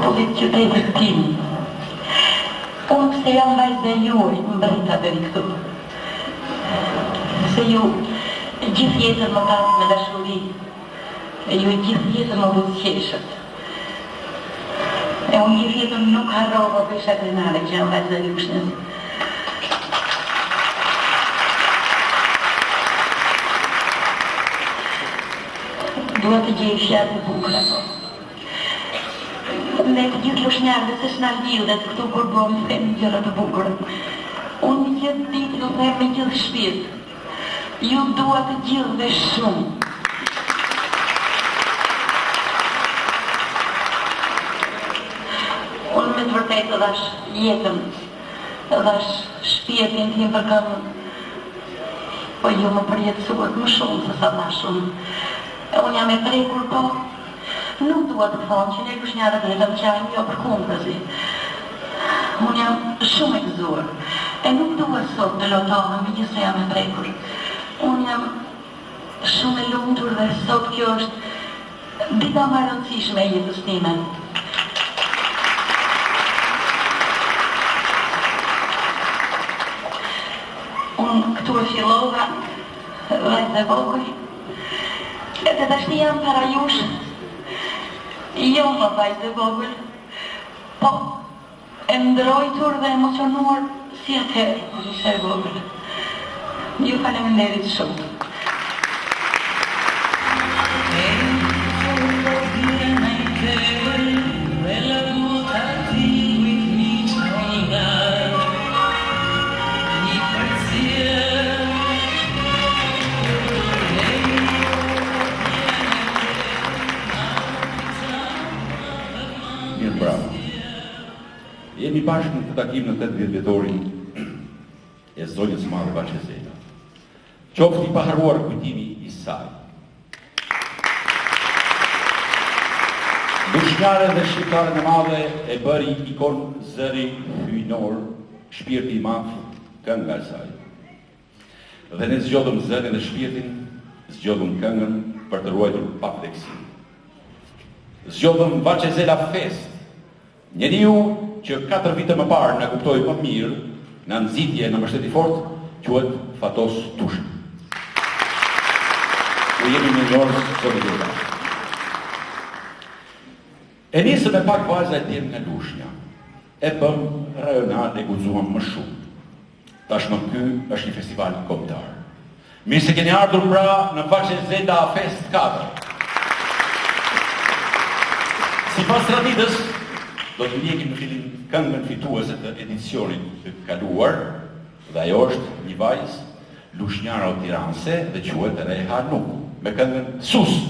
fullit qytetit tim. Unë pse jam vajzë dhe juaj më brita deri këtu. Se ju gjithë jetën më pasë me dashuri, e ju gjithë jetën më buzëqeshët. E unë gjithë jetën nuk harrova për shakrinare që jam vajzë dhe jushnes. Dua të gjej fjalë të bukura po. Me të gjithë lushnjarëve se s'na lidhet këtu kur bëmë them gjëra të bukura. Unë gjithë ditë ju them me gjithë shpirt. Ju dua të gjithë dhe shumë. Unë me të vërtetë dhash jetën, dhash shpirtin tim për kam, po ju më përjetësuat më shumë se sa dhash unë. Unë jam e prekur po, nuk dua të thonë që ne lushnjarët e lëm qajnë jo për kundërzi. Unë jam shumë e gëzuar, e nuk dua sot të lotohem me gjithse jam e prekur. Unë jam shumë e lumtur dhe sot kjo është dita më e rëndësishme e jetës time. Unë këtu e fillova, vajzë e vogël, edhe tashti jam para jush, jo më vajzë e vogël, po e ndrojtur dhe emocionuar si atëherë, kur isha e vogël. Ju faleminderit shumë. Jemi bashkë në të takim në 80 vjetorin e zonjës madhe Vaqezela. Qoftë i paharruar kujtimi i saj. Lushnjare dhe shqiptare në madhe e bëri ikon zëri hyjnor, shpirti i madh, kënga e saj. Dhe ne zgjodhëm zërin dhe shpirtin, zgjodhëm këngën për të ruajtur pavlekësinë. Zgjodhëm Vaqezela Fest, njeriu që 4 vite më parë në kuptoj më mirë, në nëzitje në mbështetje fort, quhet Fatos Tushë. U jemi në njërës së në gjëra. E nisëm e pak vajza e tjerë nga Lushnja. E bëm rajonal e guxuam më shumë. Tashmë ky është një festival kombëtar. Mirë se keni ardhur pra në Vaqezela Fest 4. Sipas traditës, do të ndjekim në fillim këngën fituese të edicionit të kaluar, dhe ajo është një vajzë lushnjare tiranse dhe quhet Reha Nuk, me këngën Sus.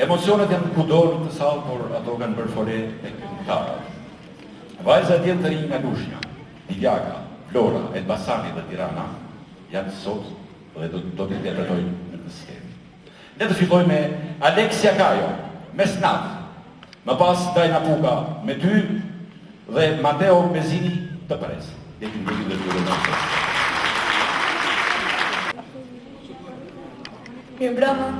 Emocionet janë kudor të sallë, por ato kanë bërë fore e këngëtarët. Vajzat jenë të rinj nga Lushnja, Divjaka, Flora, Elbasani dhe Tirana janë sot dhe do të interpretojnë në këtë skemë. Ne të filloj me Aleksia Kajo, me Snat, më pas Dajna Puka me ty dhe Mateo Bezini të Pres. Dhe të ndërgjit dhe të në të. Mirë brava.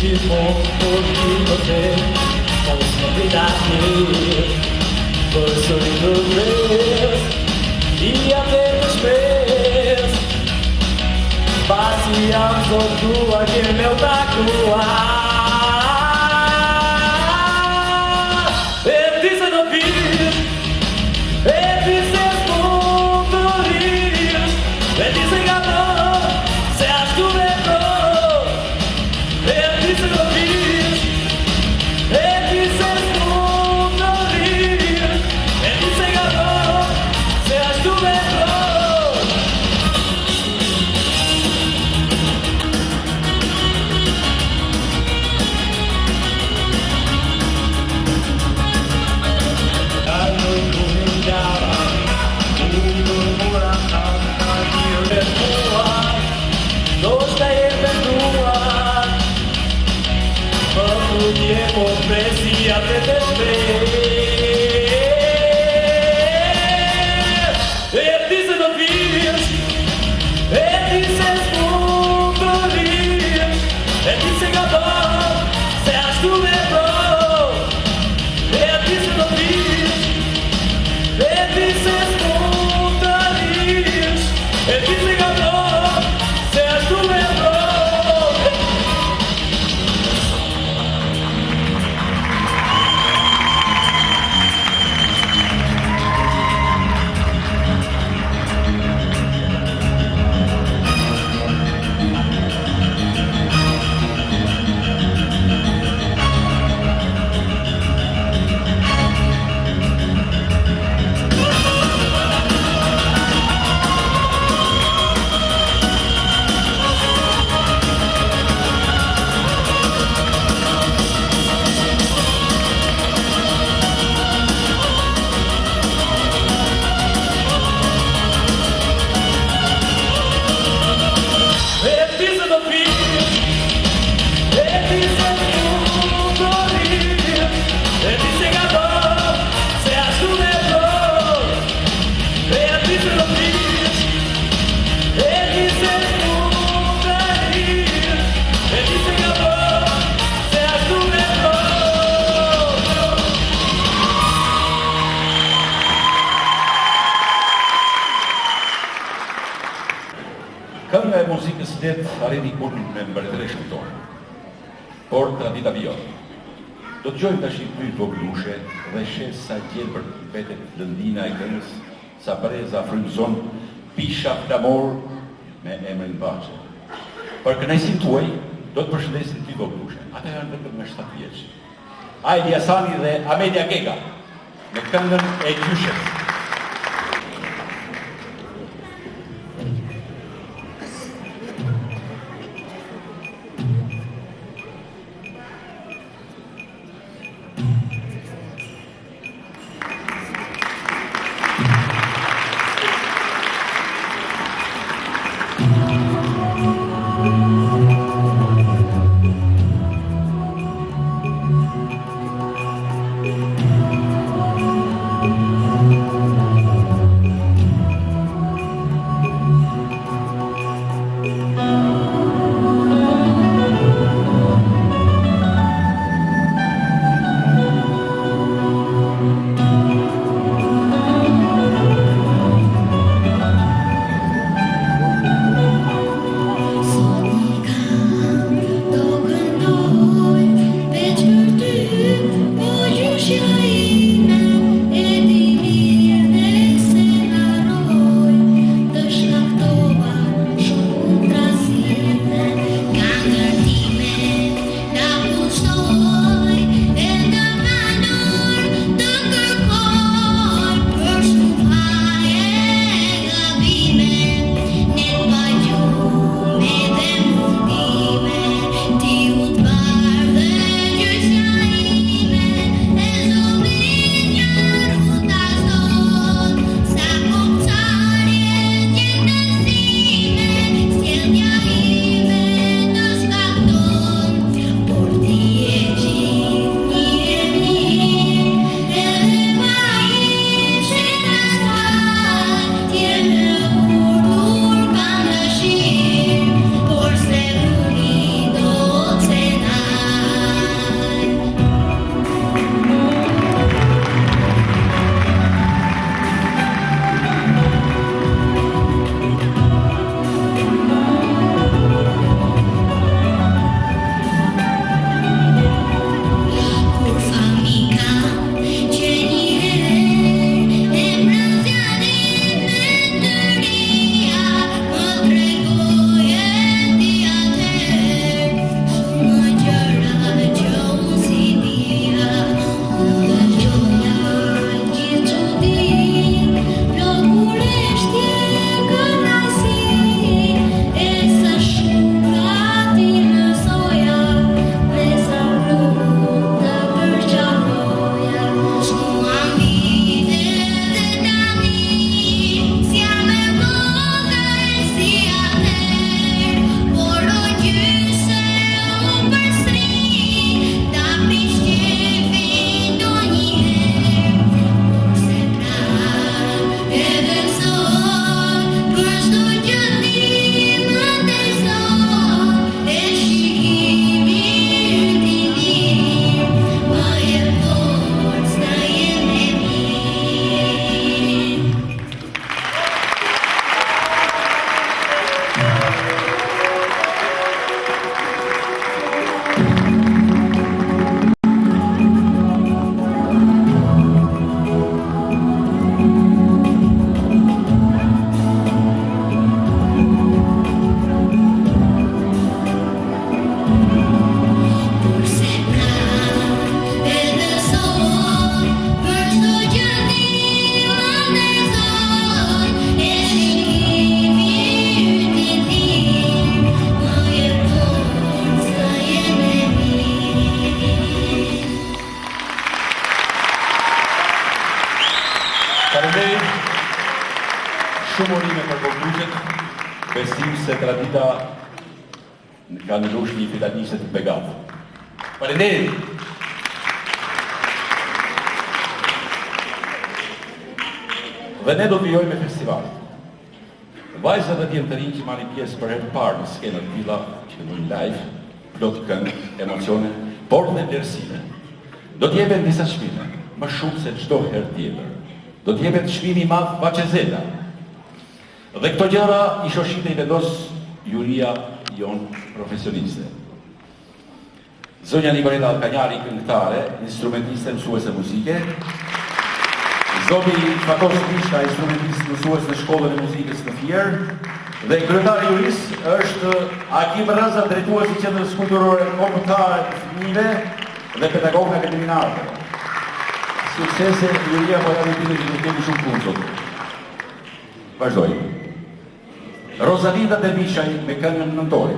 gjithmonë por një te mos më pritani për sëri të vres I atë të shpres pasi jam zotuar që me u takuar e ti se do vish e ti se s'mund të rish e ti se gabon se ashtu me e ti se do vish e ti se s'mund të rish e ti se gabon se ashtu me tiempo precisa te despedir e ti se do vish e ti se s'mund të rish e ti se gabon se ashtu me e ti se do vish e ti se s'mund të rish e ti se gabon se ashtu me Kënga e muzikës det arriti kun me mbretëre shqiptore. Por tradita vjen. Do të gjojmë tash dy voglushe dhe shes sa gjelbër vetet lëndina e këngës, sa breza frymëzon pisha flamor me emrin Baçe. Për kënaqësinë tuaj do të përshëndesin dy voglushe. Ata janë vetëm me 7 vjeç. Ajdi Hasani dhe Amelia Gega me këngën e gjyshes. shumë urime për Korkuzhet, besim se tradita ka ndryshuar një filanise të begatë. Faleminderit. Dhe ne do të vijojmë me festival. Vajzat dhe tjenë të rinj që marrin pjesë për herë të parë në skenën tilla që këndojnë live, plot këngë, emocione, por dhe vlerësime. Do t'jepen disa çmime, më shumë se çdo herë tjetër. Do t'jepen çmimi i madh Vaçezela. Dhe këto gjëra i shoshite i vendos juria jon profesioniste. Zonja Nikoleta Alkanjari, këngëtare, instrumentiste, mësuese muzike. Zoti Fatos Krishta, instrumentist mësues në shkollën e muzikës në Fier. Dhe kryetari i jurisë është Akim Rëza, drejtuesi i Qendrës Kulturore Kombëtare të Fëmijëve dhe pedagog akademinar. Suksese, juria po ja vitin që të kemi shumë punë sot. Vazhdojmë. Rosalinda Dervishaj me këngën Nëntori.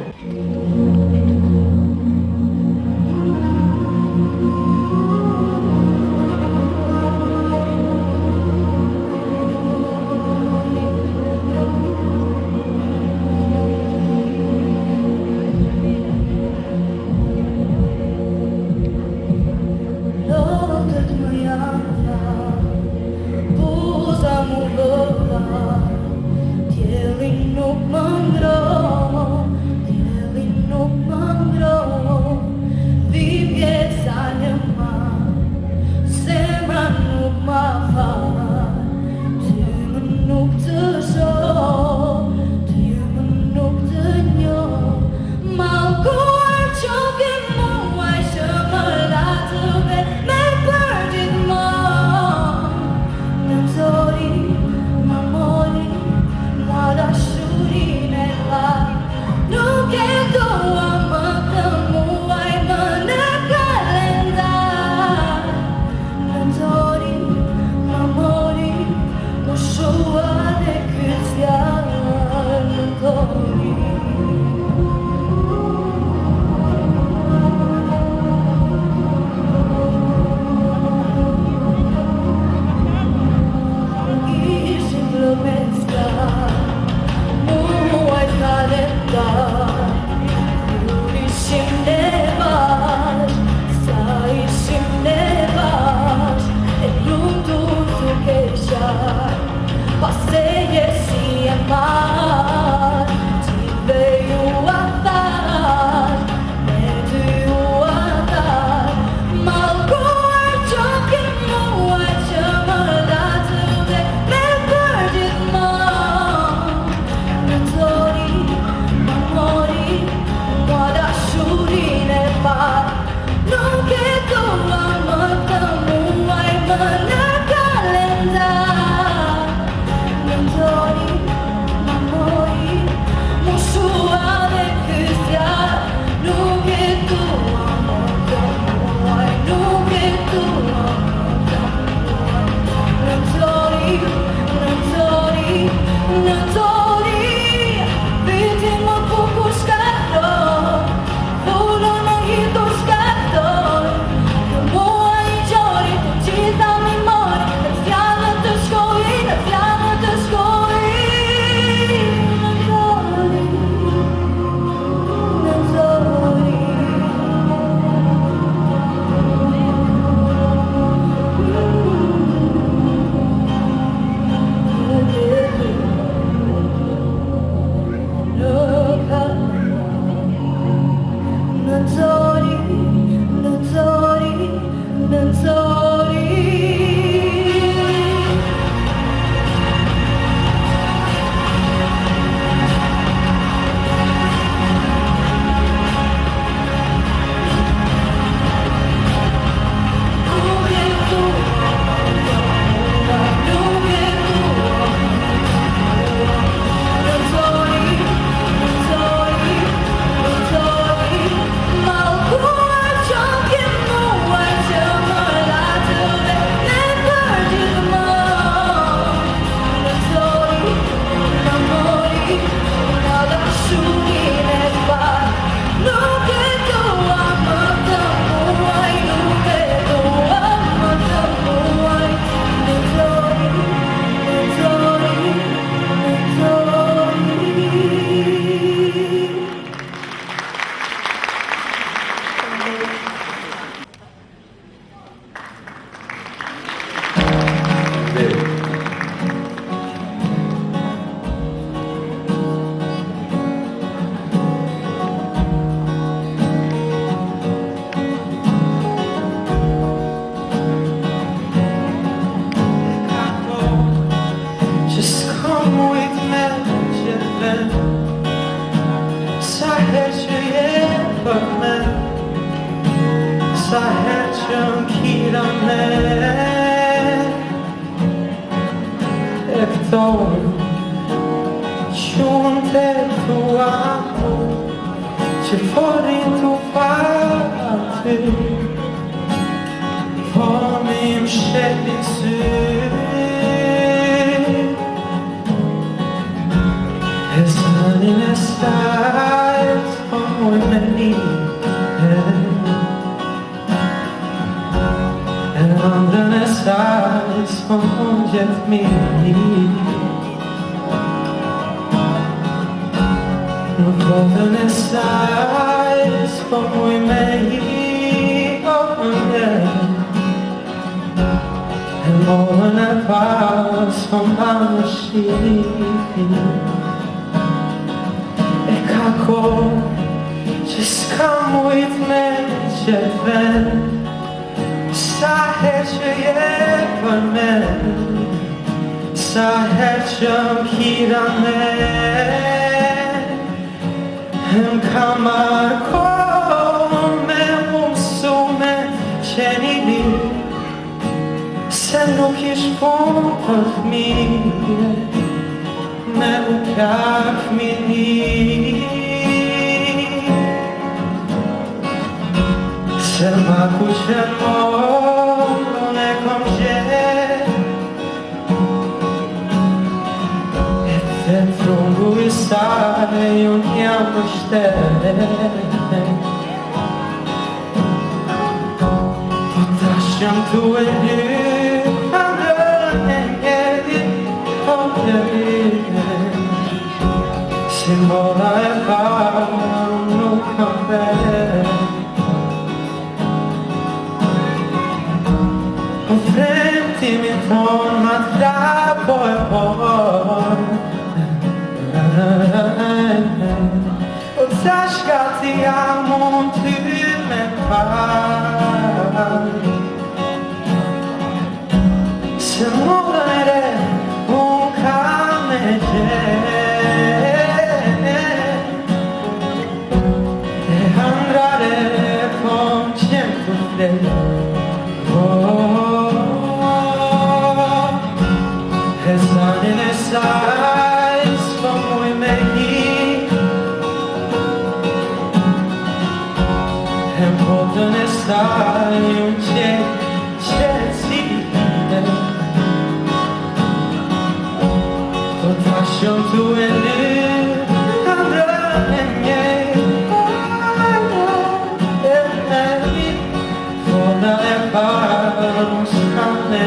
Djeling nuk më ndro, djeling nuk më Sa herë që m'kira me e këtojnë Shumë të tua që forin t'u pati Po mi m'shetin sy E zanin e saj t'poj me një E ëndrën e saj s'pon gjithë mirë Në botën e saj s'poj me E mollën e parë s'pon ba më shqipi E ka kohë që s'ka mujt me qëtë vend Sa herë që je për me Sa herë që m'kira me M'ka marrë kohë me mësu me qeni lirë Se nuk ish punë për fëmijë Me u plak fëmijë Se ma ku që morën e kom gjetë E të trungu i saj unë jam për shtetë Po tash jam tu e lyp Andrën e mjedit po të lype Si mola e parë nuk kam vetë Po frentimin ton ma t'la po e por Po tash gati jam unë ty me par Se mollën e re unë kam me gjetë E handrare po m'qenë të fletë E zanin e saj s'po muj me hi E m'botën e saj unë qetë si Po tash jom tu e lyp Andrën e mjedit Foda e parë unë s'kam me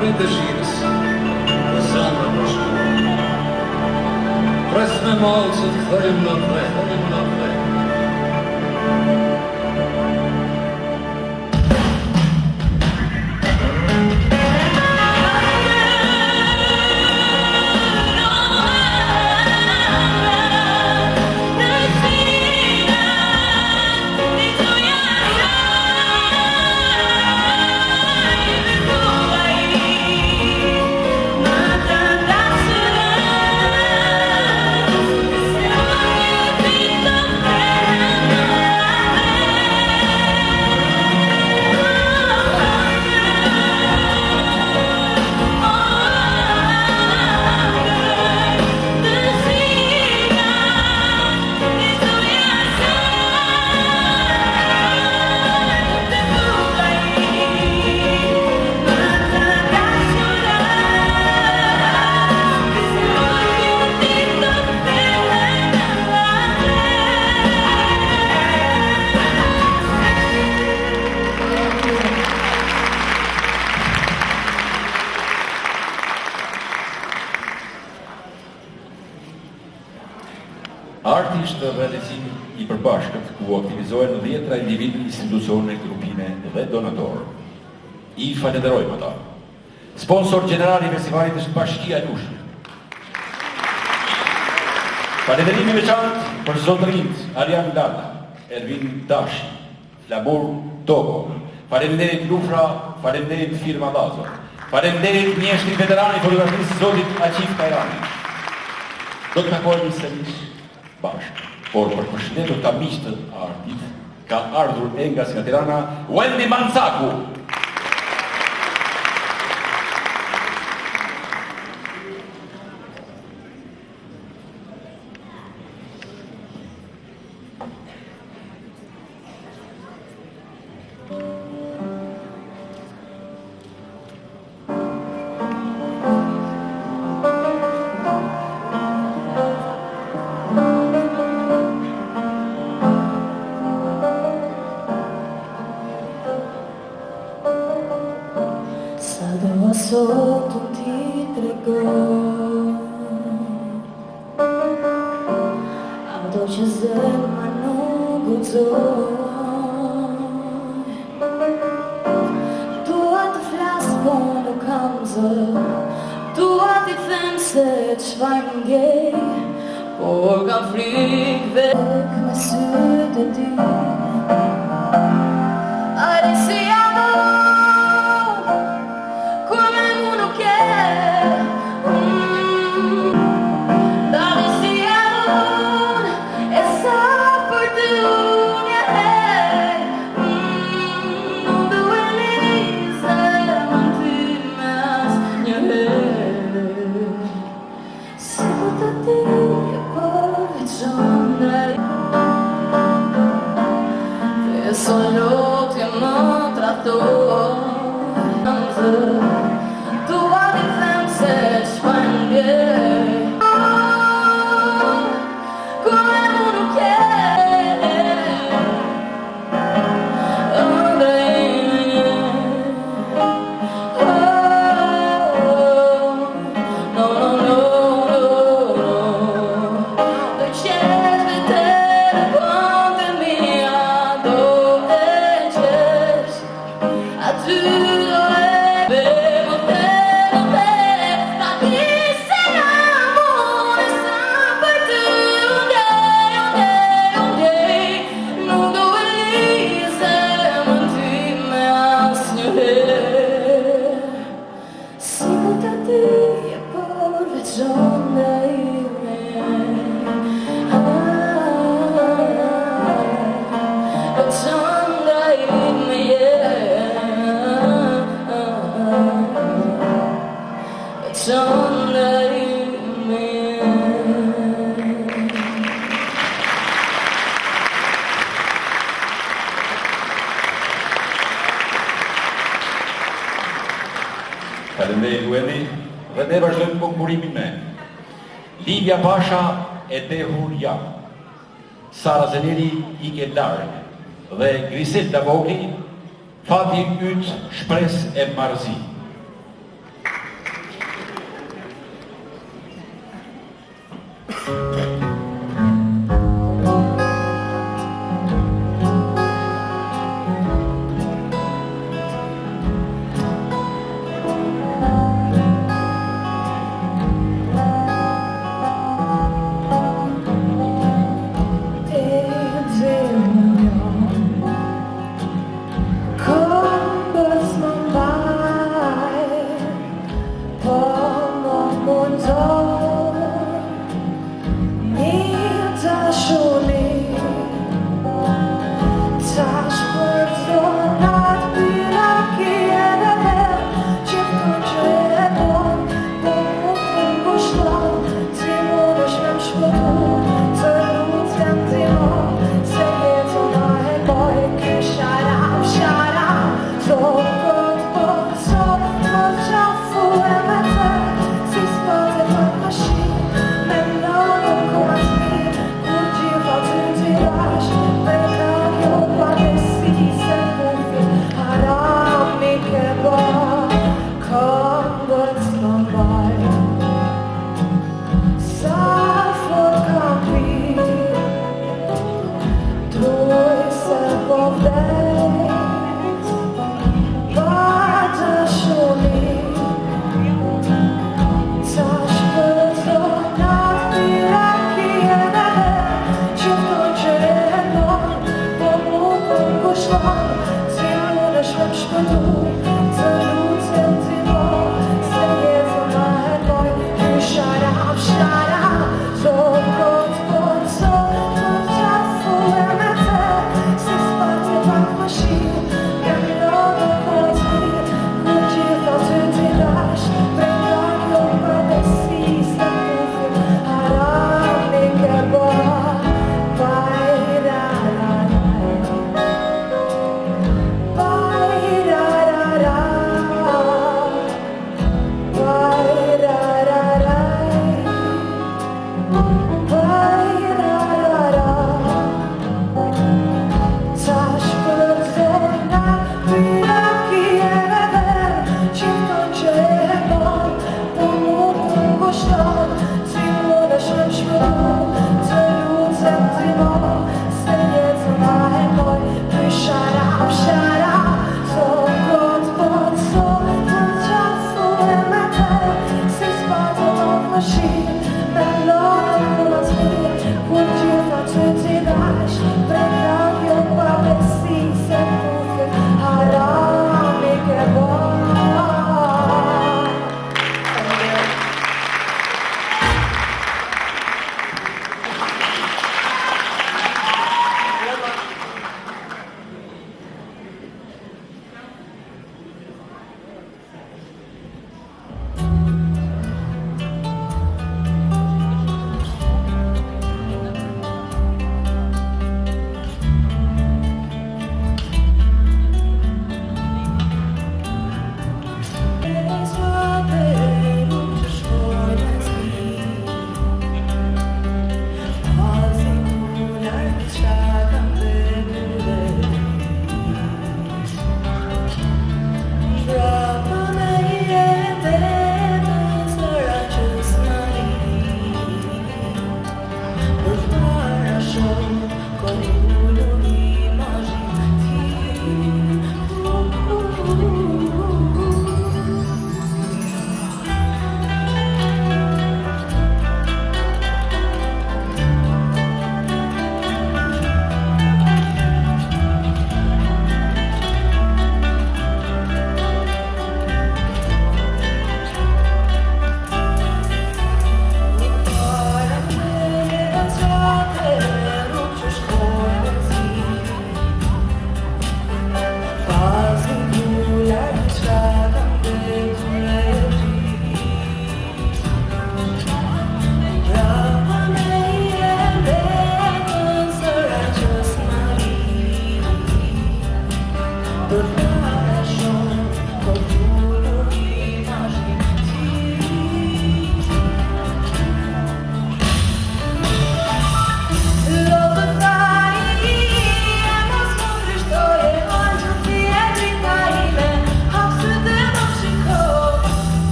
prej dëshirës, dhe zemra për shkruar. Pres me malë që të thëjmë në dhe. Arti është realizim I përbashkët ku aktivizohen 10 individ, institucione, grupime dhe donatorë. I falenderojmë ata. Sponsor general I festivalit është Bashkia e Lushme. Falenderimi veçantë për zotërinjt Arjan Lalla, Ervin Dashi, Flamur Togo, falenderit Lufra, falenderit firma Lazo, falenderit mjeshtri veterani fotografisë zotit Aqif Kajrani. Do të takojmë sërish bashkë, por për përshëndetur të miqtët artit, ka ardhur nga si nga Tirana, Wendy Mancaku. Sotto ti tregoj Ato që zemra nuk guxoj Dua të flas po nuk kam zë Dua t'i them se çfarë ngej Por kam frikë vek me sytë e ty Ajde si solo ti amo tratto tu hai sense spanghe come uno che Faleminderit Wendy, dhe ne vazhdojmë konkurimin me Livia Pasha e dehur jam, Sara Zeneri ike larg dhe Griselda Vogli, fati yt shpres e marzi.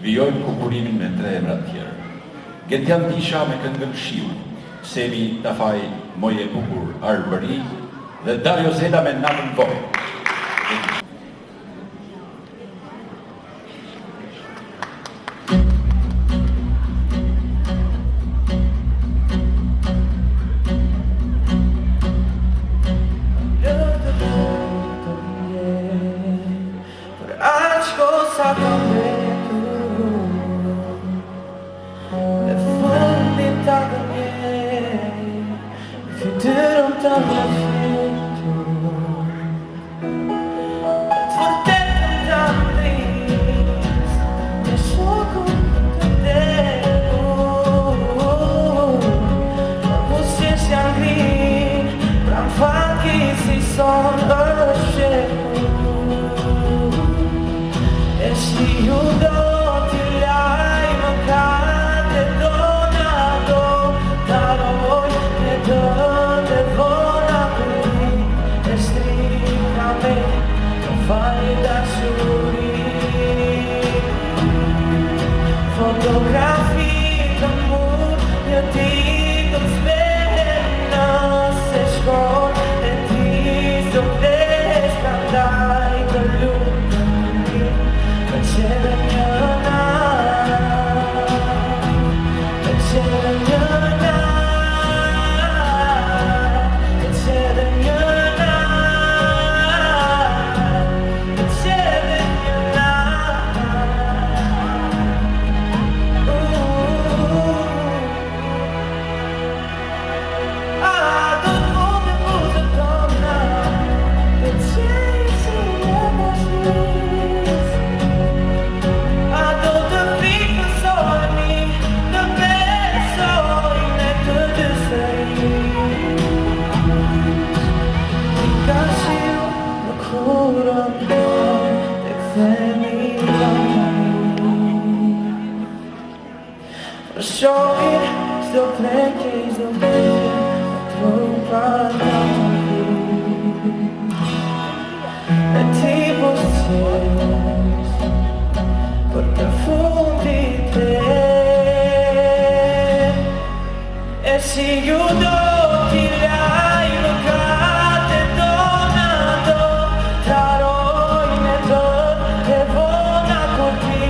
Vijojmë kukurimin me 3 emra tjerë. Gentian Tisha me këngën Shiu, Semi Tafaj Moje Bukur Arbëri dhe Dario Zeda me Natën Vojë. Você son është shekur E si ju do t'i laj më kate dona do Taroj e dënde vona këri E strika me të fali dashuri Fotografi të mund një ditë të zbehen nëse shkon E ti së vdesh ka ndaj të lutë Për qeve një natë Për qeve një natë Për qeve një natë Për qeve një natë Showing still playing, still playing, e tipo stesso, perché fondi te, e si chiudo ti lei lo cade donato, tarò in età e vona così,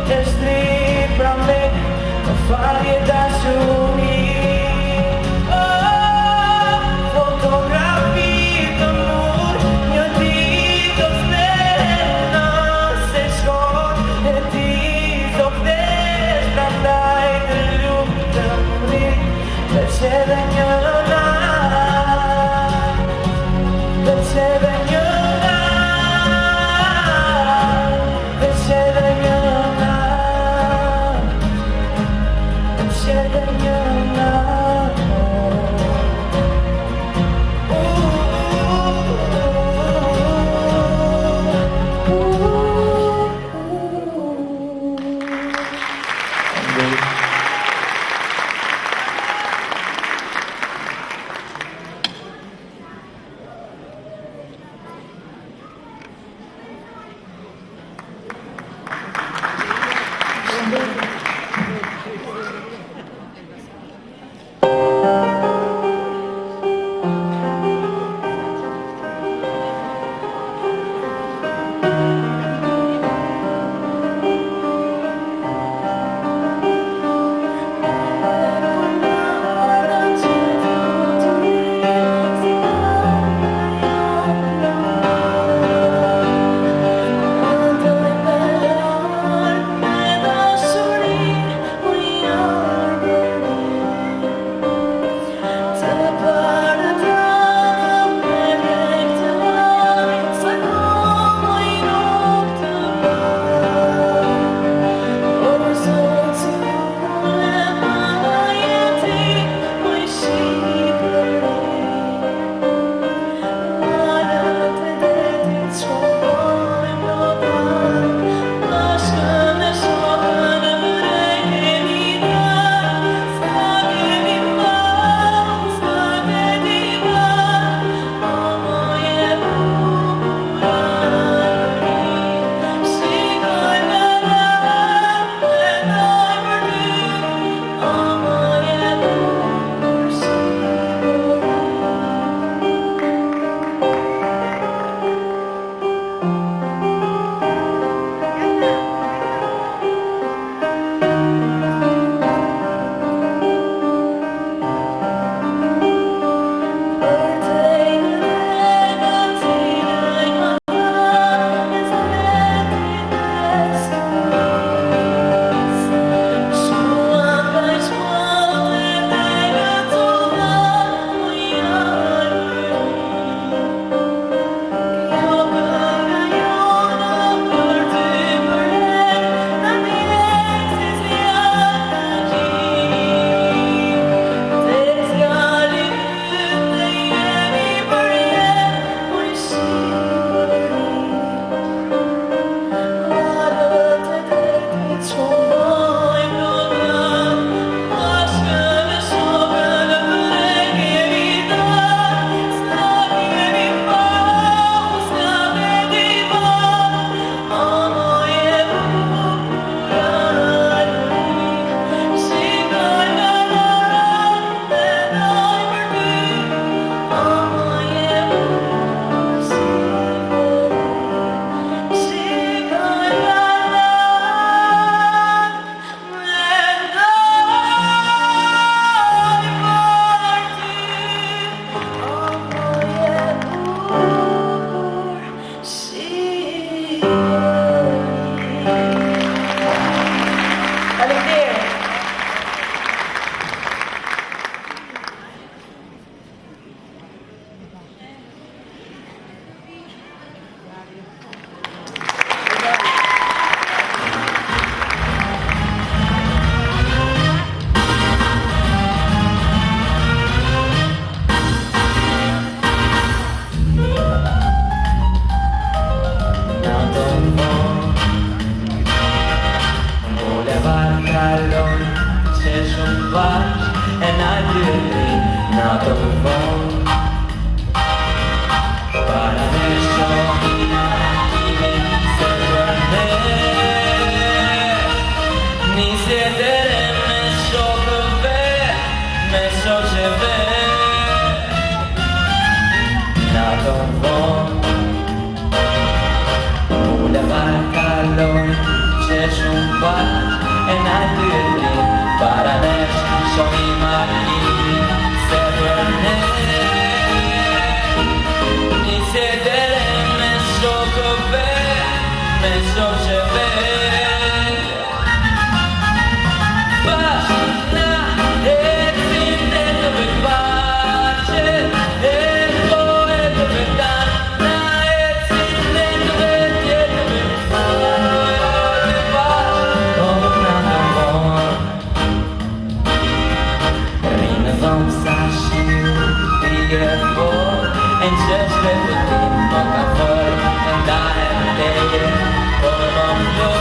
e strippa me. Fare da soli, En känsla för din många för en dag en läge och någon blå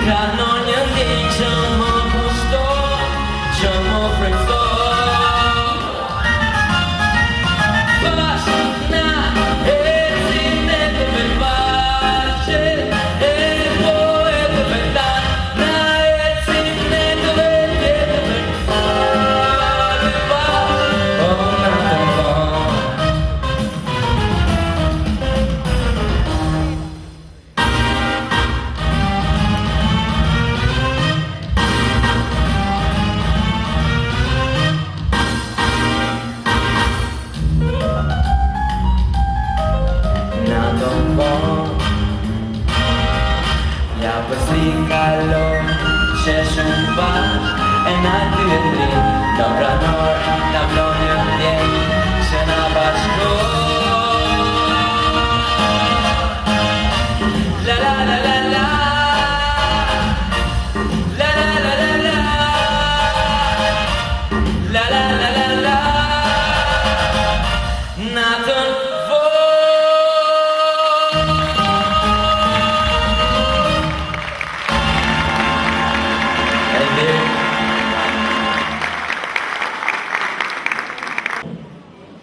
kan någon jag dig som har förstå som har förstå fast när ett sinne vill vara en på ett väntan när ett sinne vill Kalon, Sheshumba, and I do a dream. Dabranor, Dablonium, Shenabashko. La la la la la. La la la la la. La la la la la. Nathan.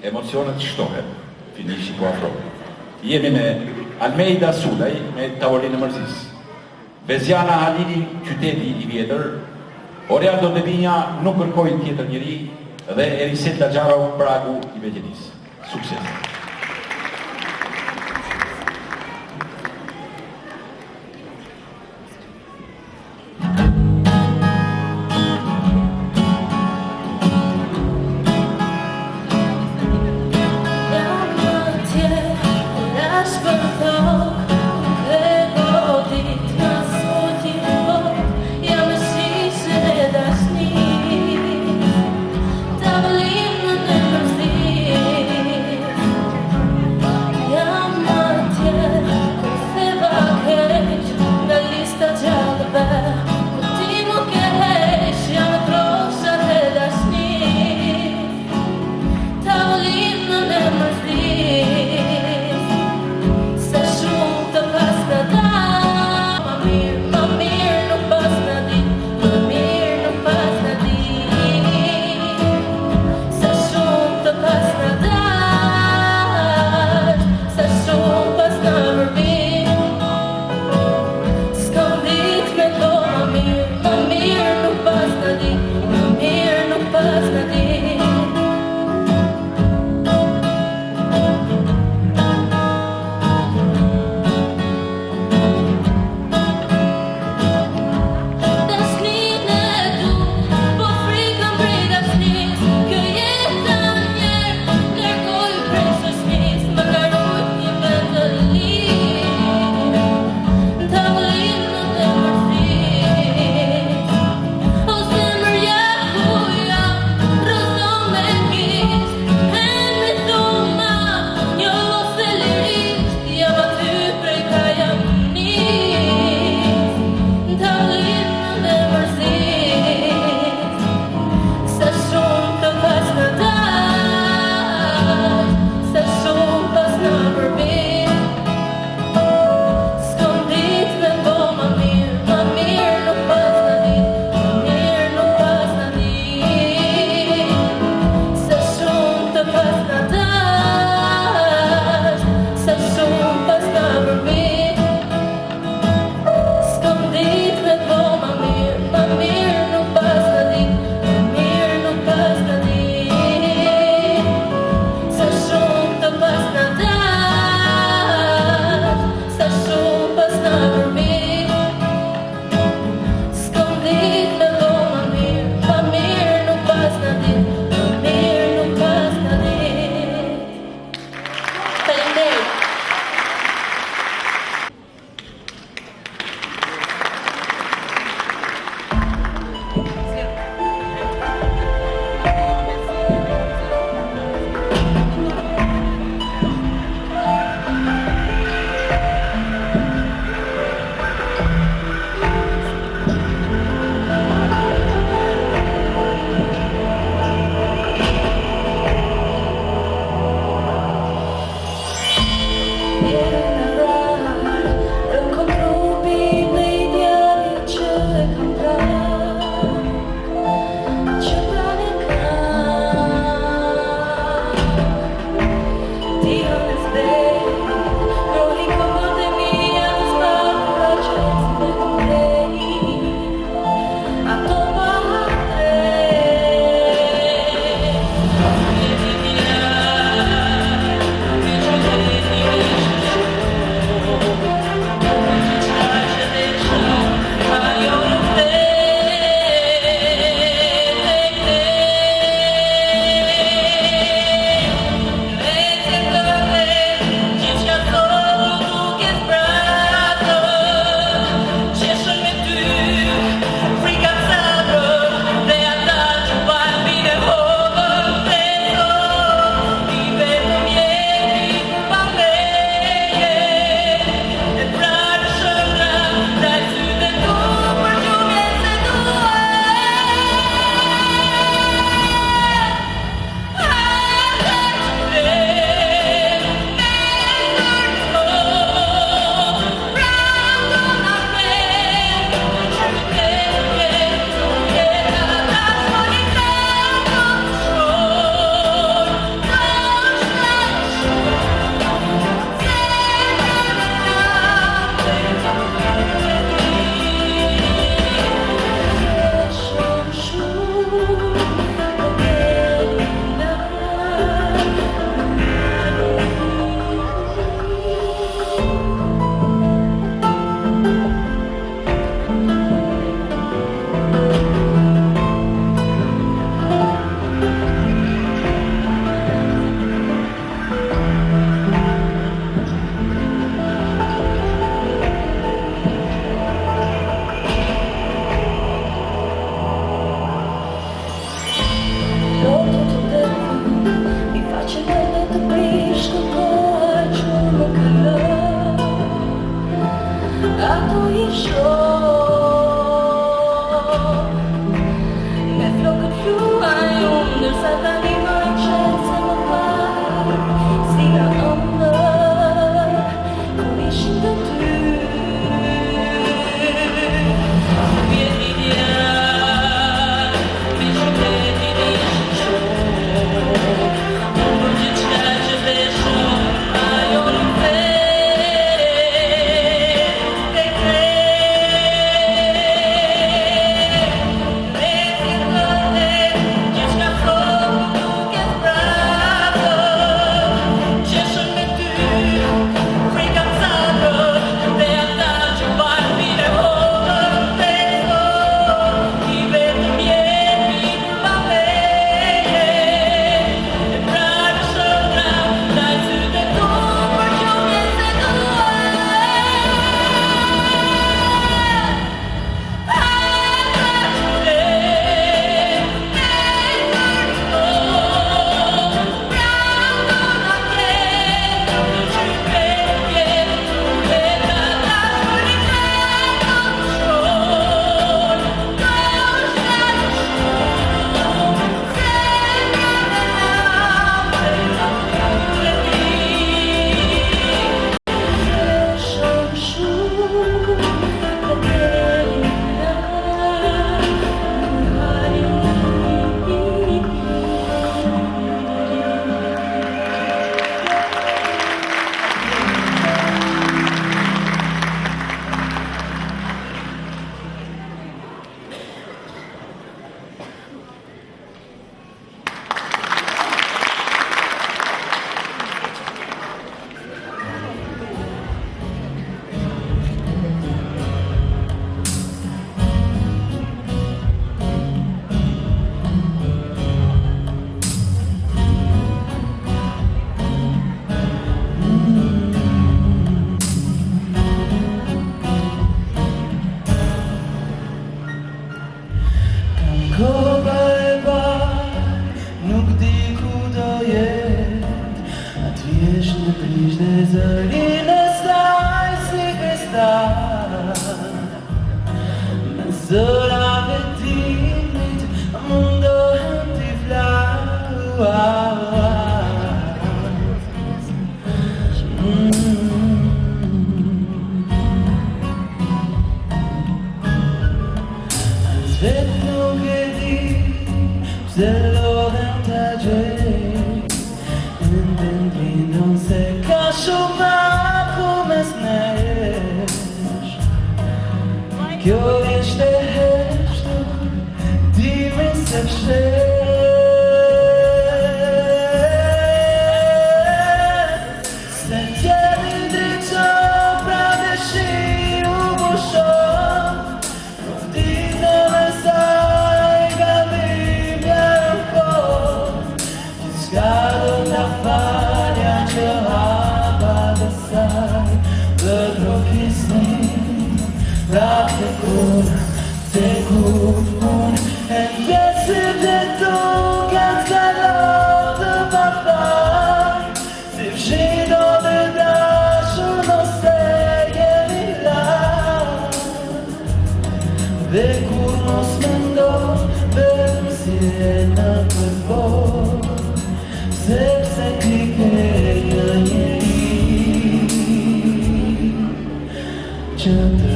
Emocionet shtohen, finishi po afro. Jemi me Almeida Sulej, me Tavolinë e Mërzis. Veziana Halili, qyteti i vjetër. Orealdo Debinja nuk kërkoi tjetër njeri dhe Eriseta Xharau, pragu i Begjenis. Sukses. zërin e saj si kristal, me zërave timit mundohem t'i flau. Vet nuk e di pse lodhem t'a gjej, Ndendrinon se ka shumë aku mes nesh. Kjo ishte heshtur, dimi se fshet, se tjeri ndriqon pra dëshiru bushon. Ditën e saj gallimja rëkon, s'ka do t'a falja që hapa dhe saj, dhe drokisni prap të kur unë e ndesit e duken s'kalon të papaj, si fshido dhe dashur nëse jemi laj. Dhe kur mos mendo vetëm si e në përbor, sepse ti ke një njeri që të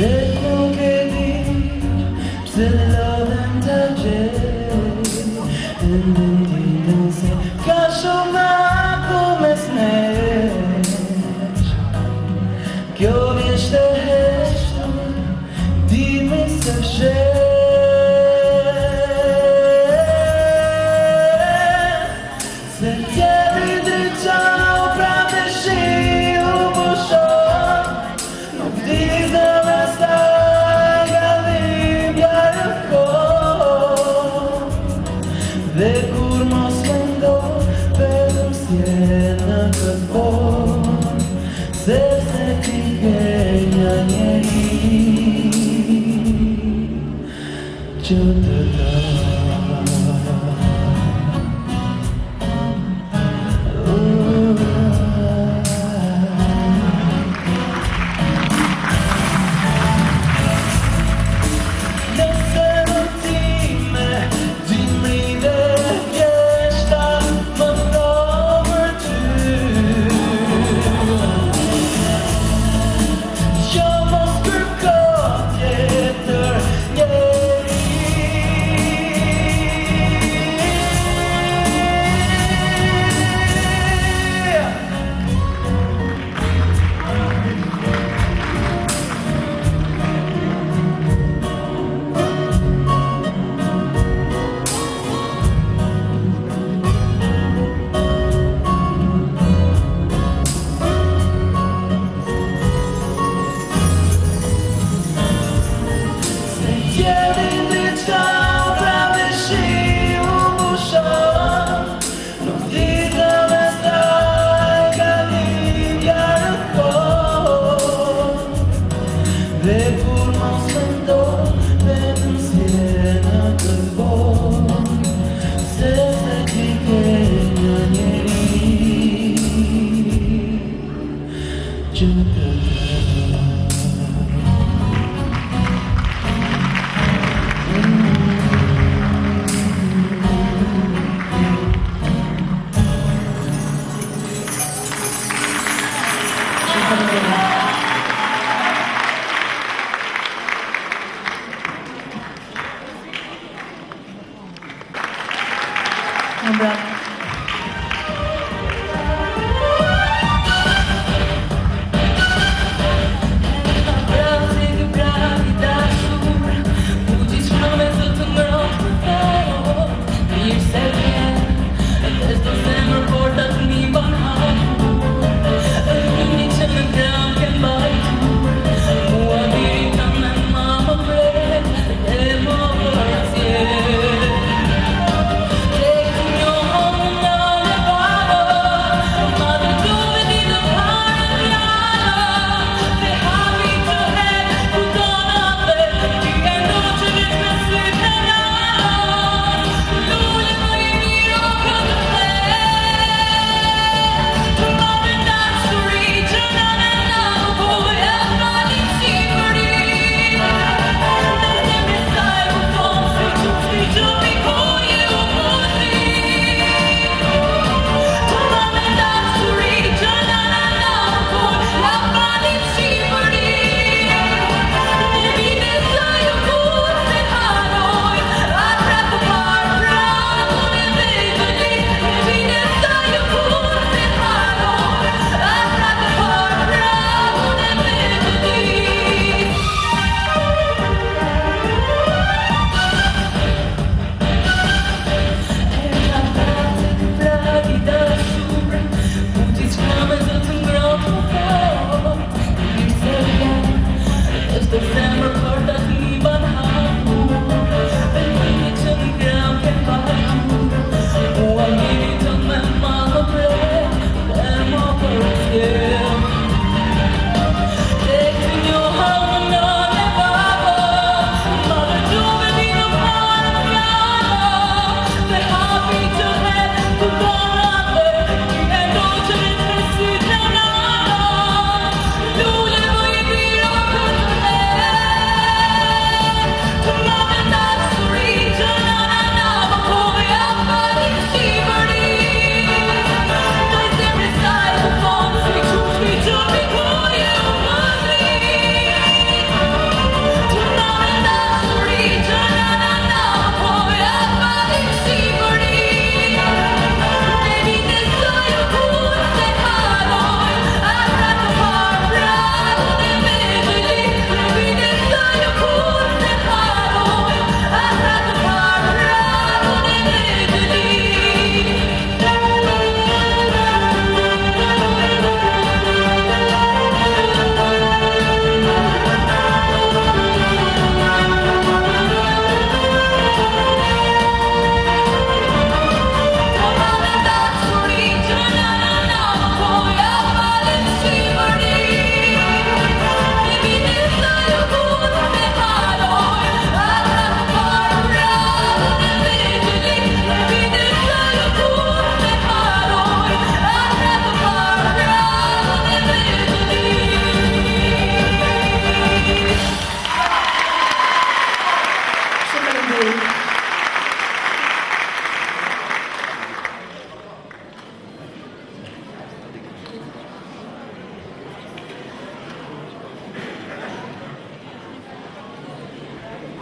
Vet nuk e di pse lodhem t'a gjej, ndendrinon se ka shumë aku mes nesh. Kjo ishte heshtur, dimi se fshet, se tjeri ndriqon pra dëshiru bushon. Nuk ditën e saj gallimja rëkon, dhe kur mos mendo vetëm si e në këtë botë, sepse ti ke një njeri që të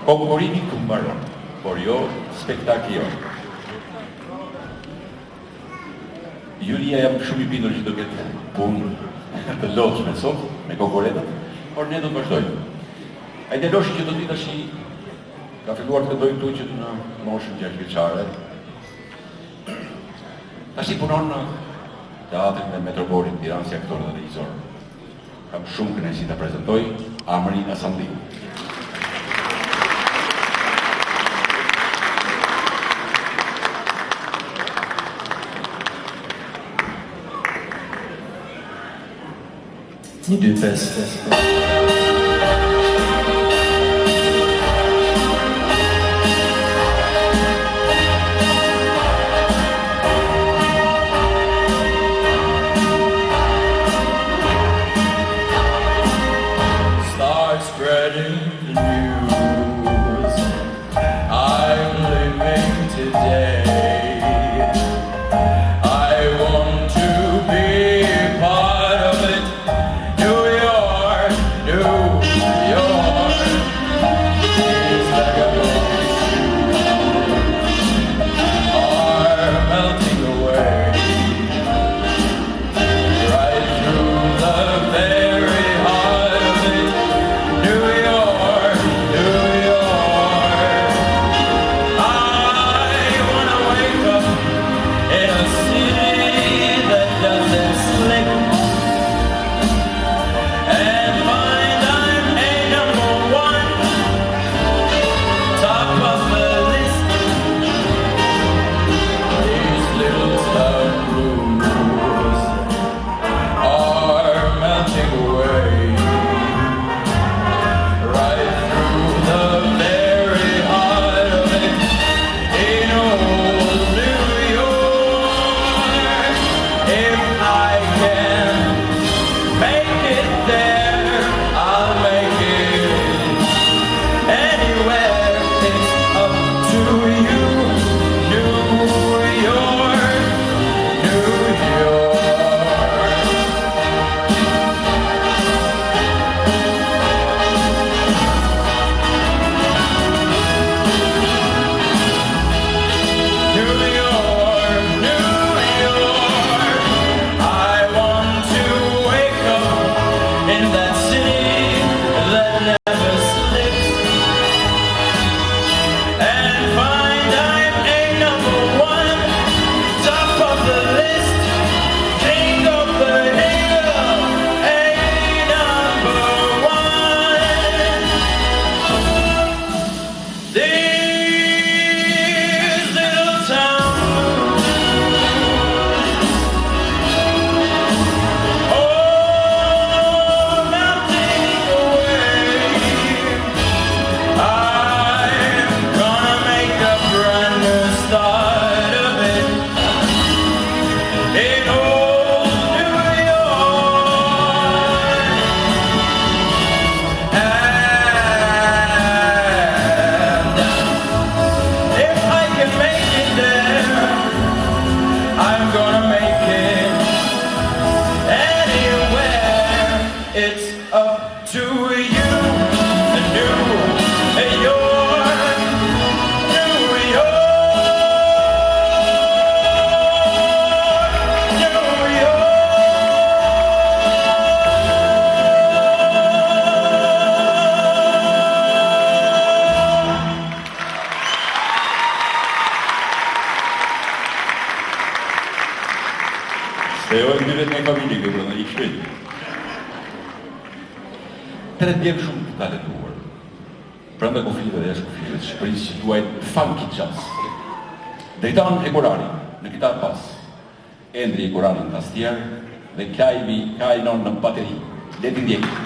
Konkurimi ku mbaron, por jo spektakli jo. Julia jam shumë i bindur që do ketë punë të lodhshme sot me konkurrentët, por ne do të vazhdojmë. Ai Deloshi që do të tash ka filluar të këndojë këtu që në moshën 6 vjeçare. Tash i punon në teatrin e Metropolin Tiranë si aktor dhe regjisor. Kam shumë kënaqësi ta prezantoj Amrin Asandiu. Një, dy, pesë. Start spreading the news. I'm living today. I want to be part of it. New York. It's like a are melting away. Right through the very heart of it. New York. I wanna wake up in a city that doesn't slip and find I'm a number one, top of the list. These little town blues are melting away. Right through the very heart of it, in old New York. If I can make it there, I'll make it anywhere. It's up to you, New York, New York. New York, I want to wake up in that city that never sleeps and find I'm a number one, top of the list, king of the hill, a number one. These little towns, oh, melting away. I'm gonna make a brand new start of it in old New York. And if I can make it there, I'm gonna make it anywhere. It's up to you, New York, New York, New York. Steo e mënyret me familje këtë në i shpejt. 3 djemë shumë të talentuar. Brenda kufijve dhe jashtë kufijve të Shqipërisë që quajnë funky jazz. Drejton e Kurani në kitar bas, Endri e Kurani në tastier dhe Kajbi Kajnon në bateri. Le t'i ndjekim.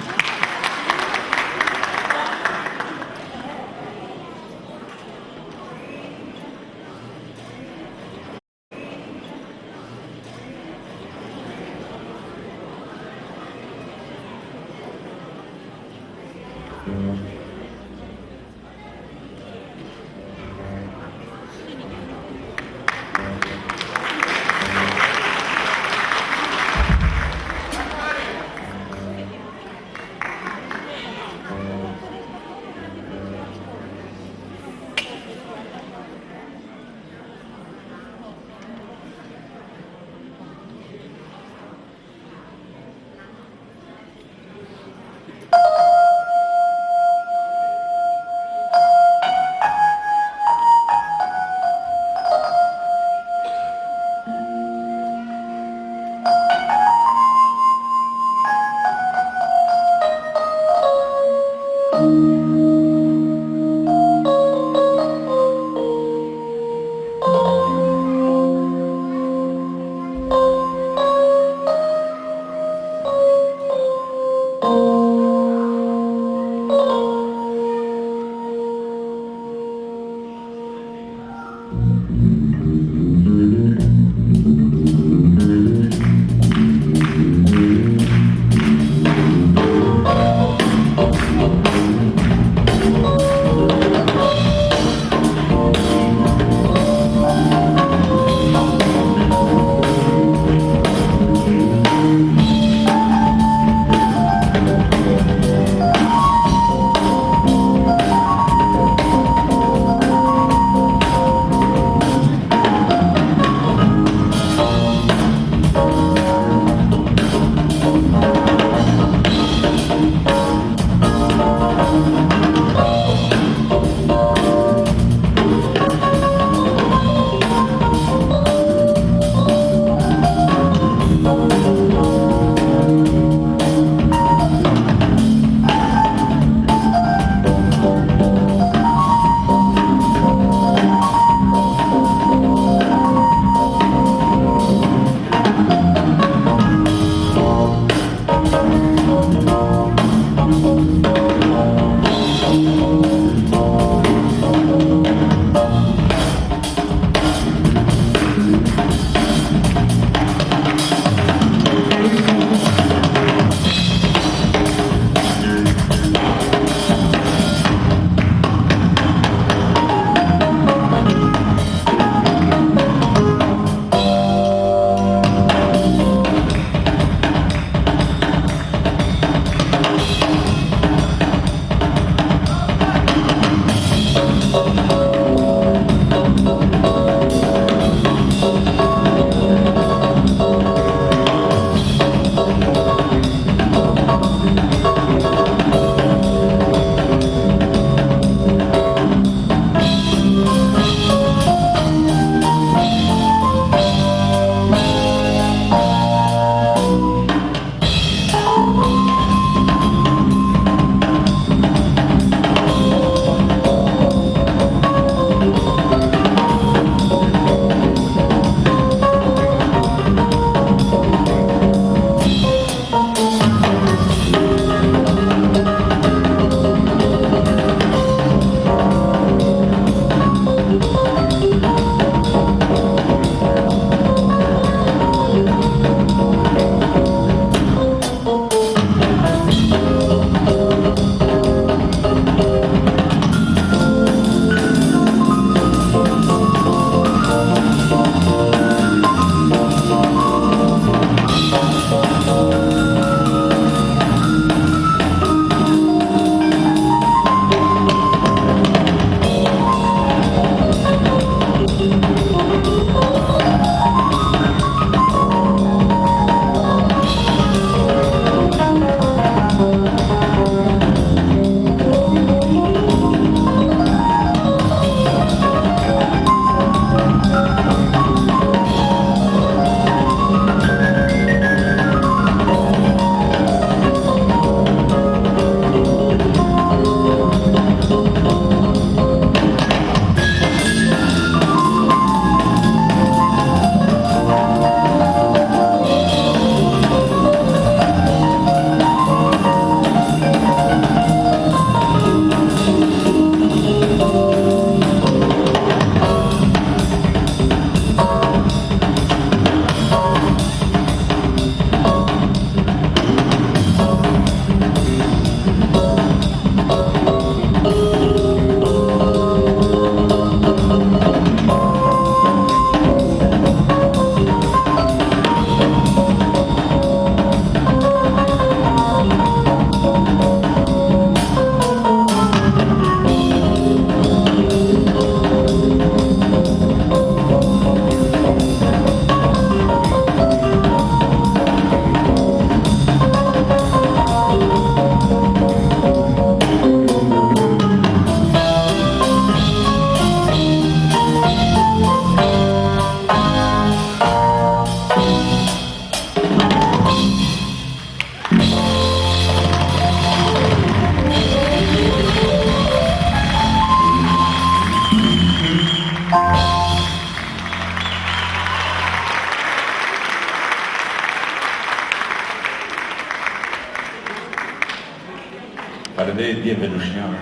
Faleminderit djemve lushnjarë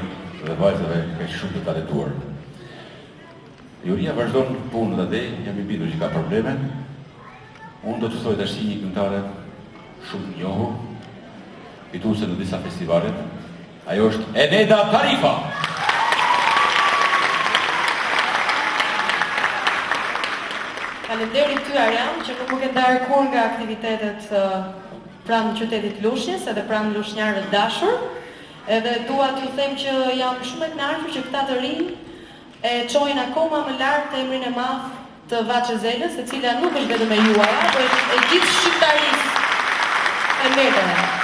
dhe vajzave ka shumë të talentuar. Juria vazhdon punën dhe jam i bindur që ka probleme. Unë do të ftoj tash një këngëtare shumë të njohur, fituese në disa festivalet. Ajo është Eneda Tarifa. Faleminderit ty Arian që nuk më ke ndarë kur nga aktivitetet pranë qytetit Lushnjës edhe pranë lushnjarëve të dashur. Edhe dua t'ju them që jam shumë e kënaqur që këta të rinj e çojnë akoma më lart emrin e madh të Vaçezelës, e cila nuk është vetëm e juaja, por është e gjithë shqiptarisë. Faleminderit.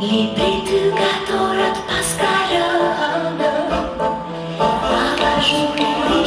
Libri të gatorat pas karënë, ata shumë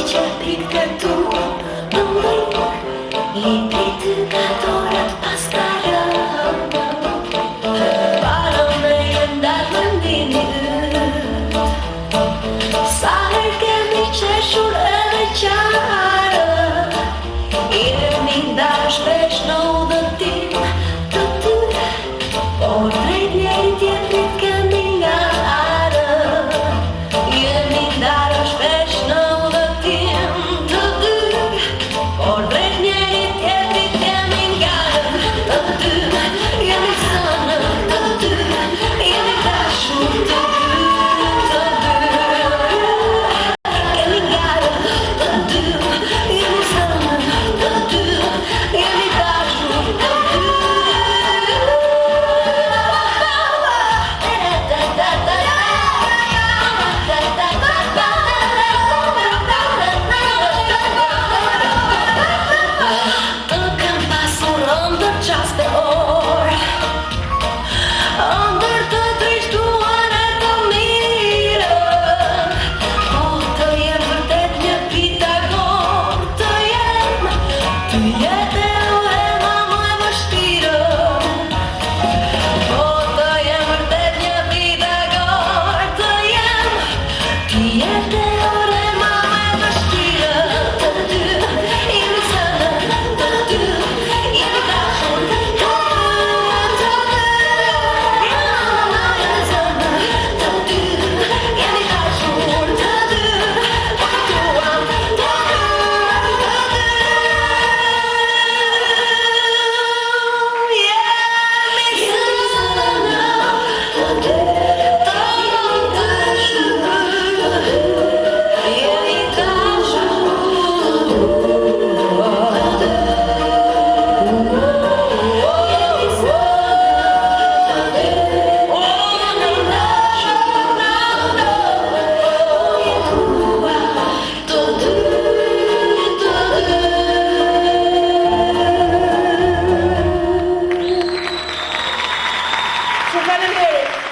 Shumë faleminderit.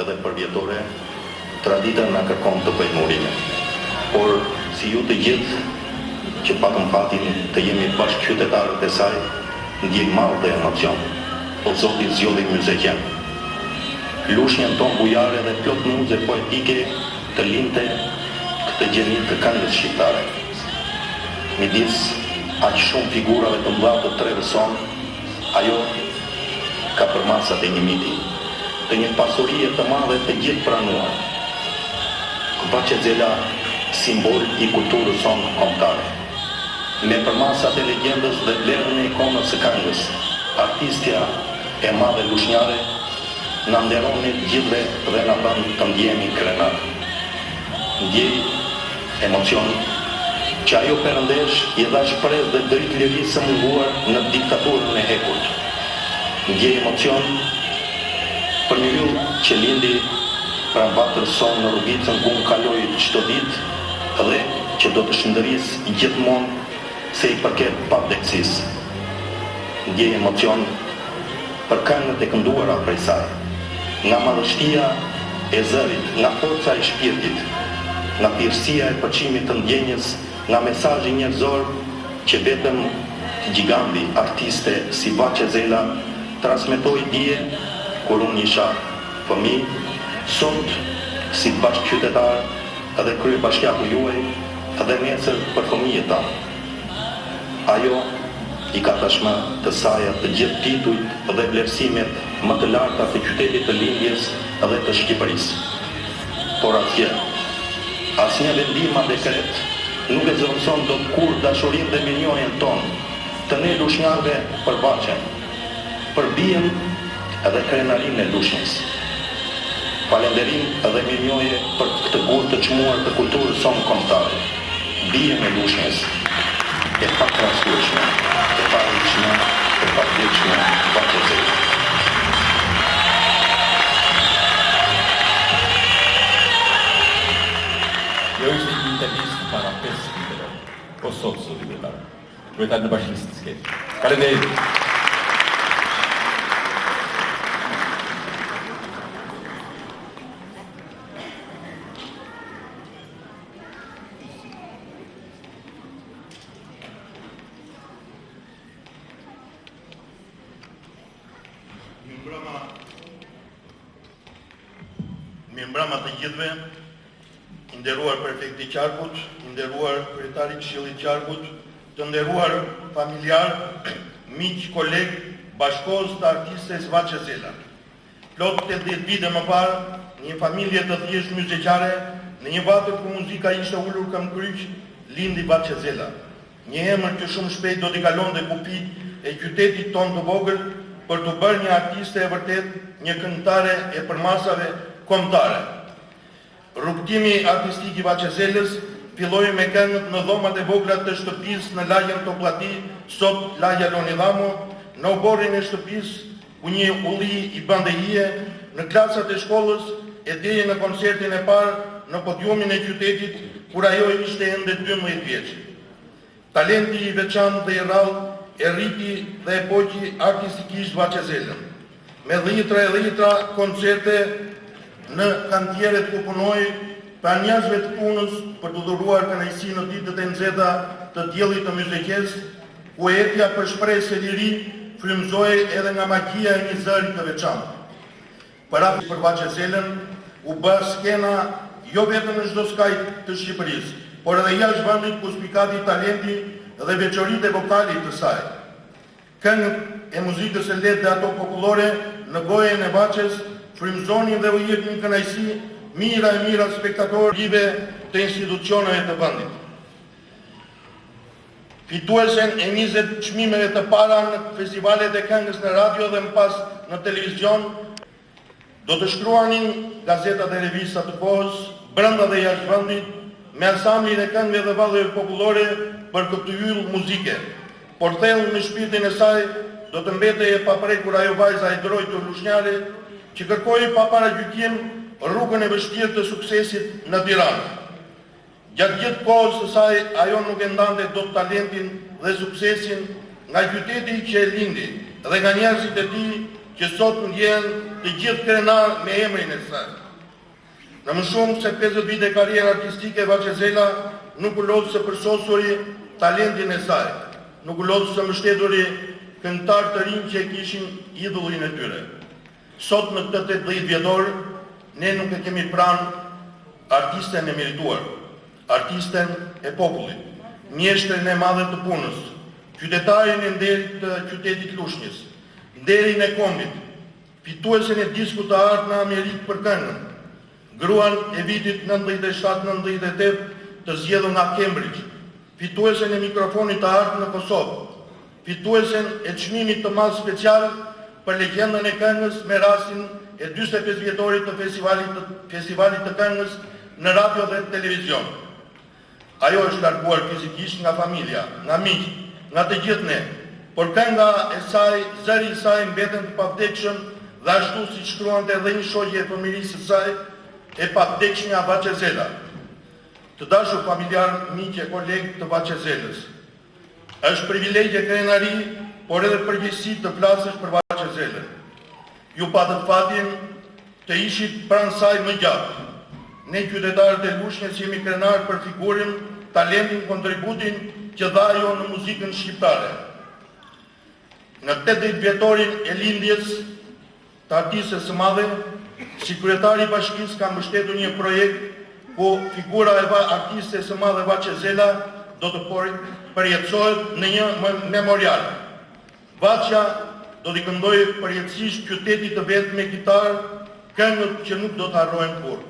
edhe përvjetore, tradita na kërkon të bëjmë urime. Por si ju të gjithë që patëm fatin të jemi bashkëqytetarët e saj, ndjej mall dhe emocion. O Zoti zgjodhi muzikën. Lushnjën ton bujare dhe plot muze poetike të linte këtë gjenit të këngës shqiptare. Midis aq shumë figurave të mëdha të trevës sonë, ajo ka përmasat e një miti, të një pasurie të madhe të gjithë pranuar. Vaçe Xela, simbol i kulturës sonë kombëtare. Me përmasat e legjendës dhe vlerën e ikonës së këngës, artistja e madhe lushnjare na nderoni të gjithëve dhe na bën të ndjehemi krenar. Ndjej emocion që ajo perëndesh i dha shpresë dhe dritë lirisë së munguar në diktaturën e hekurt. Ndjej emocion për një yll që lindi pranë vatës sonë në rrugicën ku kaloi çdo ditë dhe që do të shndërrisë gjithmonë se i përket pavdekësisë. Ndjej emocion për këngët e kënduara prej saj, nga madhështia e zërit, nga forca e shpirtit, nga thirrësia e përçimit të ndjenjës, nga mesazhi njerëzor që vetëm giganti artiste si Vaçe Zela transmetoi dje kur unë isha fëmijë, sot si bashkëqytetar edhe kryebashkiaku juaj edhe nesër për fëmijët tanë. Ajo i ka tashmë të saja të gjithë titujt dhe vlerësimet më të larta të qytetit të lindjes edhe të Shqipërisë. Por atje, asnjë vendim a dekret nuk e zonëson dot kur dashurinë dhe mirënjohjen tonë të ne lushnjarëve për Vaçen, për bien edhe krenarinë e lushnjës. Falënderim edhe mirënjohje për këtë gurë të çmuar të kulturës sonë kombëtare. Bien e lushnjës, e pakrahasueshme, e paritshme, e pavdekshme Vaçe Zela. Jo ishte një intervistë para 5 viteve, po sot zoti kryetar. Kryetar në Bashkinë së Sketit. Faleminderit. Mirëmbrëma të gjithëve, i nderuar prefekti i Qarkut, i nderuar kryetari i Këshillit të Qarkut, të nderuar familjar, miq, koleg, bashkëkohës të artistes Vaçe Zela. Plot 80 vite më parë, një familje të thjeshtë muzikare, në një vatër ku muzika ishte ulur këm kryq, lindi Vaçe Zela. Një emër që shumë shpejt do t'i kalonte kufit e qytetit tonë të vogël për të bërë një artiste e vërtet, një këngëtare e përmasave kombëtare. Rrugtimi artistik i Vaçe Zelës filloi me këngët në dhomat e vogla të shtëpisë në lagjen Toplati, sot lagja Lonidhamo, në oborrin e shtëpisë ku një ulli i bënte hije, në klasat e shkollës e deri në koncertin e parë në podiumin e qytetit kur ajo ishte ende 12 vjeç. Talenti i veçantë dhe i rrallë e rriti dhe e poqi artistikisht Vaçe Zelën. Me dhjetra koncerte në kantieret ku punoi, pra njerëzve të punës për të dhuruar kënaqësi në ditët e nxehta të diellit të muzikës, ku etja për shpresë e liri frymëzohej edhe nga magjia e një zëri të veçantë. Për Vaçe Zelën u bë skena jo vetëm në çdo skaj të Shqipërisë, por edhe jashtë vendit ku spikati talenti dhe veçoritë e vokalit të saj. Këngët e muzikës së lehtë dhe ato popullore në gojën e Vaçes frymëzonin dhe u jepnin kënaqësi mira spektatorëve të institucioneve të vendit. Fituesen e 20 çmimeve të para në festivalet e këngës në radio dhe më pas në televizion, do të shkruanin gazetat e revistat të kohës, brenda dhe jashtë vendit, me ansamblin e këngëve dhe vallëve popullore për këtë yll muzike. Por thellë me shpirtin e saj do të mbetej e paprekur ajo vajza e drojtur lushnjare që kërkoi pa paragjykim rrugën e vështirë të suksesit në Tiranë. Gjatë gjithë kohës së saj, ajo nuk e ndante dot talentin dhe suksesin nga qyteti që e lindi dhe nga njerëzit e tij që sot ndjehen të gjithë krenar me emrin e saj. Në më shumë se 50 vite karrierë artistike, Vaçe Zela nuk u lodh së përsosuri talentin e saj, nuk u lodh së mbështeturi këngëtar të rinj që e kishin idhullin e tyre. Sot në këtë 80 vjetor, ne nuk e kemi pranë artisten e merituar, artisten e popullit, mjeshtrin e madhe të punës, qytetarin e nderit të qytetit Lushnjës, nderin e kombit, fituesen e diskut të artë në Amerikë për këngën, gruan e vitit 97-98 të zgjedhur nga Cambridge, fituesen e mikrofonit të artë në Kosovë, fituesen e çmimit të madh special për legjendën e këngës me rastin e 45 vjetorit të festivalit të këngës në radio dhe televizion. Ajo është larguar fizikisht nga familja, nga miq, nga të gjithë ne, por kënga e saj, zëri i saj mbeten të pavdekshëm dhe ashtu si shkruante edhe një shoqe e fëmirisë së saj, e pavdekshmja Vaçe Zela. të dashur familjar, miqë e kolegë të Vaçezelës. Është privilegje krenari, por edhe përgjegjësi të flasësh për Vaçezelën. Ju patët fatin të ishit pranë saj më gjatë. Ne qytetarët e Lushnjës jemi krenar për figurën, talentin, kontributin që dha ajo në muzikën shqiptare. Në 80 vjetorin e lindjes të artistës së madhe, si kryetari i bashkisë ka mbështetur një projekt ku figura e artistës së madhe Vaçezela do të përjetësohet në një memorial. Vaçja do t'i këndojë përjetësisht qytetit të vet me kitarë, këngët që nuk do të harrohen kurrë.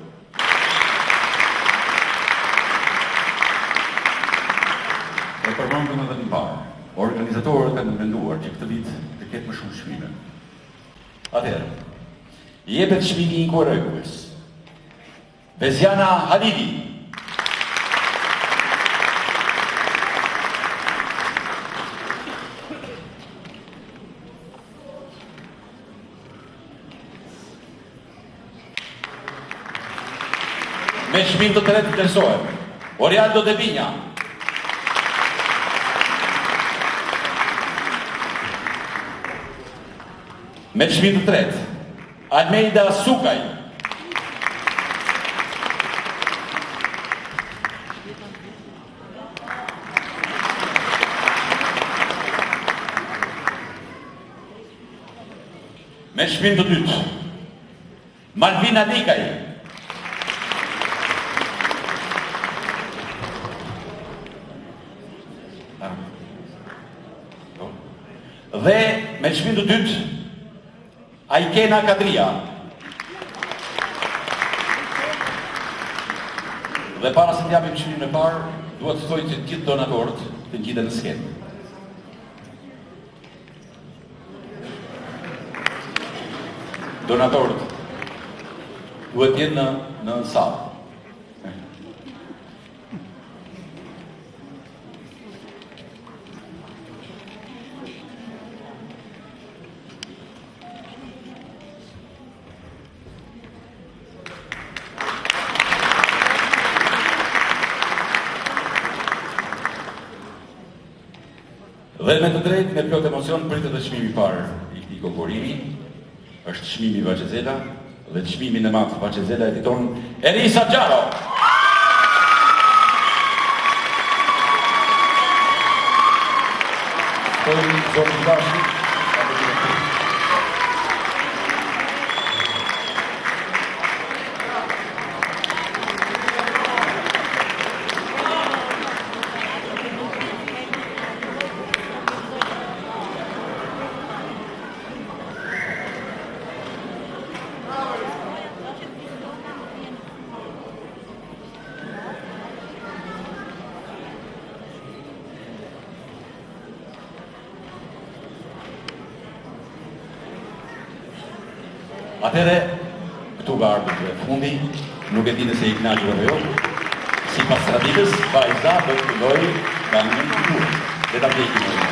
E përmendëm edhe më parë, organizatorët kanë menduar që këtë vit të ketë më shumë çmime. Atëherë, jepet çmimi i inkurrëgues. Beziana Halidi. Me çmim të tretë vlerësohet Orialdo De Vinja. Me çmim të tretë Almeida Sukaj. Me çmim të dytë Malvina Ligaj. Dhe me çmim të dytë Ajkena Kadria. Dhe para se të japim çmimin e parë, duhet të thoj që të gjithë donatorët të ngjiten në skenë. Donatorët duhet të jenë në sallë. Dhe me të drejtë, me plot emocion, pritet dhe çmimi i parë i këtij konkurrimi, është çmimi Vaçezela dhe çmimin e madh Vaçezela e fiton Elisa Gjaro. Atëre, këtu ka ardhur e fundi, nuk e di nëse i kënaqur apo jo. Sipas traditës, vajza do të fillojë kanë një kulturë. Le ta ndjekim.